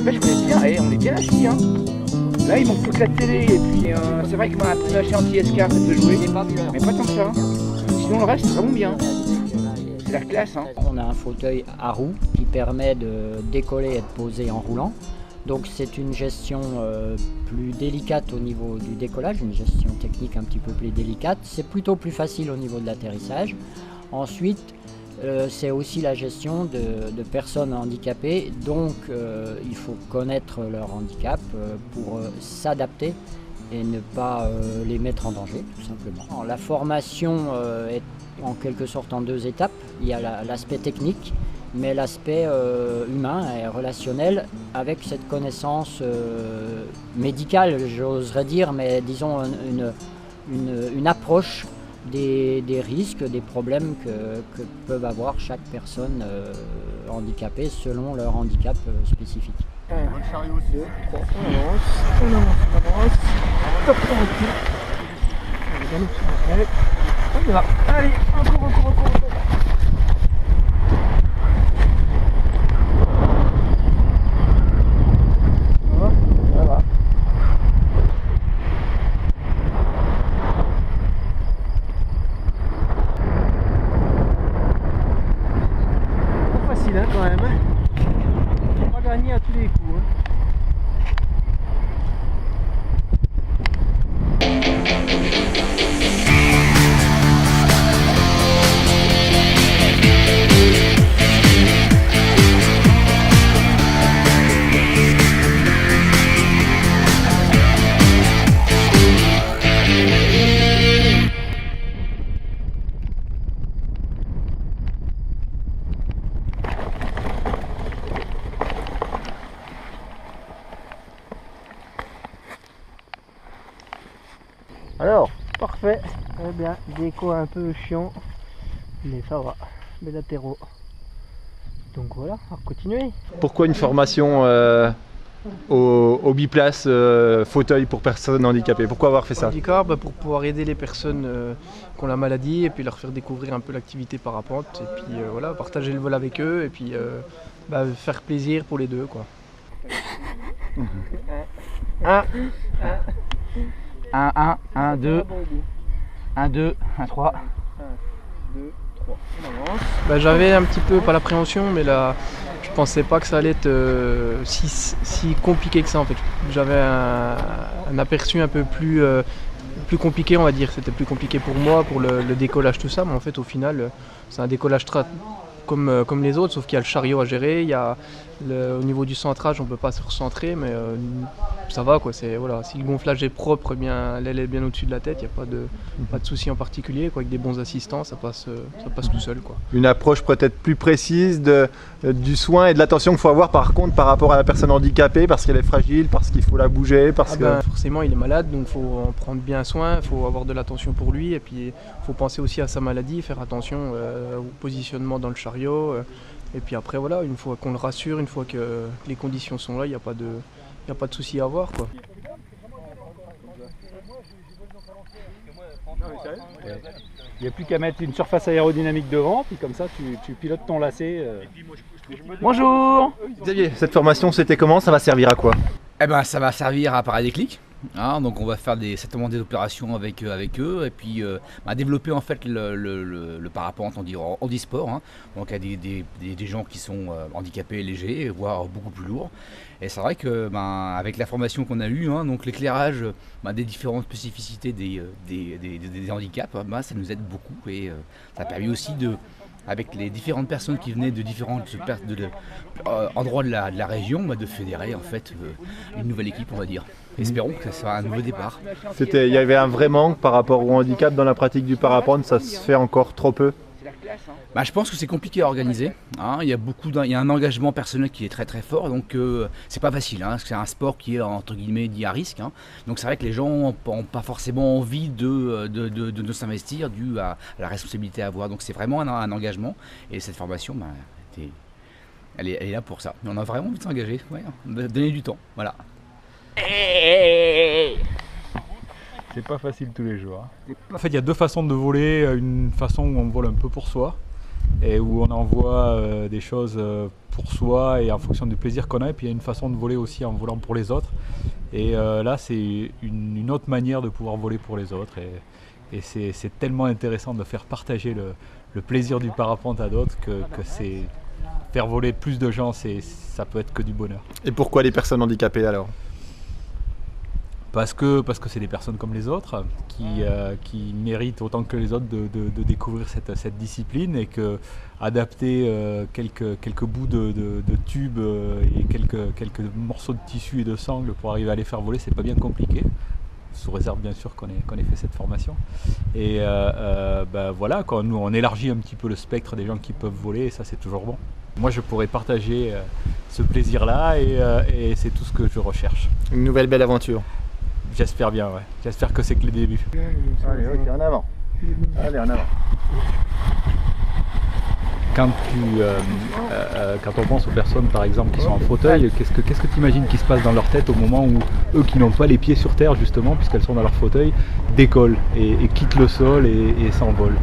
n'empêche qu'on est bien, on est bien assis. Hein. Là, il manque plus que la télé, et puis c'est vrai que ma machine anti-escarpe, ça peut jouer, mais pas tant que ça. Sinon, le reste, c'est vraiment bien. C'est la classe. Hein. On a un fauteuil à roues qui permet de décoller et de poser en roulant. Donc c'est une gestion plus délicate au niveau du décollage, une gestion technique un petit peu plus délicate. C'est plutôt plus facile au niveau de l'atterrissage. Ensuite, c'est aussi la gestion de personnes handicapées, donc il faut connaître leur handicap pour s'adapter et ne pas les mettre en danger, tout simplement. La formation est en quelque sorte en deux étapes. Il y a l'aspect technique, mais l'aspect humain et relationnel avec cette connaissance médicale, j'oserais dire, mais disons une approche des risques, des problèmes que peuvent avoir chaque personne handicapée selon leur handicap spécifique. Le chariot, 2, 3, on avance. Top, on recule. On y va. Allez, encore. Ça va. Pas facile hein, quand même. On va gagner à tous les coups. Hein. Alors, parfait. Eh bien, déco un peu chiant, mais ça va. Les latéraux. Donc voilà, on va continuer. Pourquoi une formation au biplace fauteuil pour personnes handicapées? Pourquoi avoir fait ça? Handicap, pour pouvoir aider les personnes qui ont la maladie et puis leur faire découvrir un peu l'activité parapente et puis voilà, partager le vol avec eux et puis faire plaisir pour les deux quoi. 1, 2, 1, 2, 1, 3. 1, 2, 3. On avance. J'avais un petit peu, pas l'appréhension, mais là, je pensais pas que ça allait être si compliqué que ça en fait. J'avais un aperçu un peu plus compliqué on va dire. C'était plus compliqué pour moi, pour le décollage tout ça, mais en fait au final c'est un décollage comme les autres, sauf qu'il y a le chariot à gérer, il y a au niveau du centrage on peut pas se recentrer, mais ça va quoi. Voilà, si le gonflage est propre, l'aile est bien au-dessus de la tête, il n'y a pas de souci en particulier quoi. Avec des bons assistants, ça passe tout seul quoi. Une approche peut-être plus précise du soin et de l'attention qu'il faut avoir par contre par rapport à la personne handicapée, parce qu'elle est fragile, parce qu'il faut la bouger, forcément il est malade, donc il faut en prendre bien soin, il faut avoir de l'attention pour lui, et puis il faut penser aussi à sa maladie, faire attention au positionnement dans le chariot. Et puis après voilà, une fois qu'on le rassure, une fois que les conditions sont là, il n'y a pas de souci à avoir quoi. Il n'y a plus qu'à mettre une surface aérodynamique devant, puis comme ça tu pilotes ton lacet. Bonjour. Xavier, cette formation c'était comment? Ça va servir à quoi? Eh ben, ça va servir à parer des clics. Hein, donc on va faire certainement des opérations avec eux et puis développer en fait le parapente handisport. Hein. Donc il y a des gens qui sont handicapés, légers, voire beaucoup plus lourds. Et c'est vrai que avec la formation qu'on a eue, hein, donc l'éclairage des différentes spécificités des handicaps, ça nous aide beaucoup et ça a permis aussi avec les différentes personnes qui venaient de différents endroits de la région, de fédérer en fait une nouvelle équipe on va dire. Espérons que ça sera un nouveau départ. Il y avait un vrai manque par rapport au handicap dans la pratique du parapente, ça se fait encore trop peu? Je pense que c'est compliqué à organiser. Hein. Il y a un engagement personnel qui est très très fort, donc c'est pas facile. Hein, parce que c'est un sport qui est entre guillemets dit à risque. Hein. Donc c'est vrai que les gens n'ont pas forcément envie de s'investir dû à la responsabilité à avoir. Donc c'est vraiment un engagement. Et cette formation, elle est là pour ça. On a vraiment envie de s'engager, donner du temps. Voilà. C'est pas facile tous les jours. Hein. En fait, il y a deux façons de voler. Une façon où on vole un peu pour soi et où on envoie des choses pour soi et en fonction du plaisir qu'on a. Et puis il y a une façon de voler aussi en volant pour les autres. Et là, c'est une autre manière de pouvoir voler pour les autres. Et c'est tellement intéressant de faire partager le plaisir du parapente à d'autres que c'est faire voler plus de gens, ça peut être que du bonheur. Et pourquoi les personnes handicapées alors? Parce que c'est des personnes comme les autres qui méritent autant que les autres de découvrir cette discipline, et que adapter quelques bouts de tubes et quelques morceaux de tissu et de sangle pour arriver à les faire voler, c'est pas bien compliqué. Sous réserve bien sûr qu'on ait fait cette formation. Et voilà, quand nous on élargit un petit peu le spectre des gens qui peuvent voler, et ça c'est toujours bon. Moi je pourrais partager ce plaisir-là, et c'est tout ce que je recherche. Une nouvelle belle aventure. J'espère bien, ouais. J'espère que c'est que le début. Allez, ok, en avant. Allez, en avant. Quand on pense aux personnes par exemple qui sont en fauteuil, qu'est-ce que tu imagines qui se passe dans leur tête au moment où eux qui n'ont pas les pieds sur terre justement, puisqu'elles sont dans leur fauteuil, décollent et quittent le sol et s'envolent?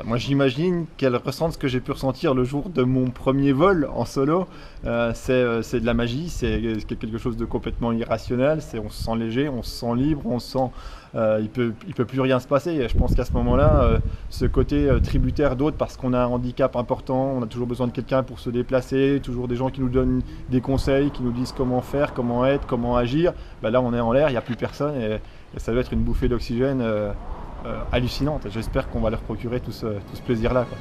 Moi j'imagine qu'elles ressentent ce que j'ai pu ressentir le jour de mon premier vol en solo. C'est de la magie, c'est quelque chose de complètement irrationnel. On se sent léger, on se sent libre, on se sent il peut plus rien se passer. Et je pense qu'à ce moment-là, ce côté tributaire d'autres, parce qu'on a un handicap important, on a toujours besoin de quelqu'un pour se déplacer, toujours des gens qui nous donnent des conseils, qui nous disent comment faire, comment être, comment agir. Là on est en l'air, il n'y a plus personne, et ça doit être une bouffée d'oxygène hallucinante. J'espère qu'on va leur procurer tout ce plaisir-là, quoi.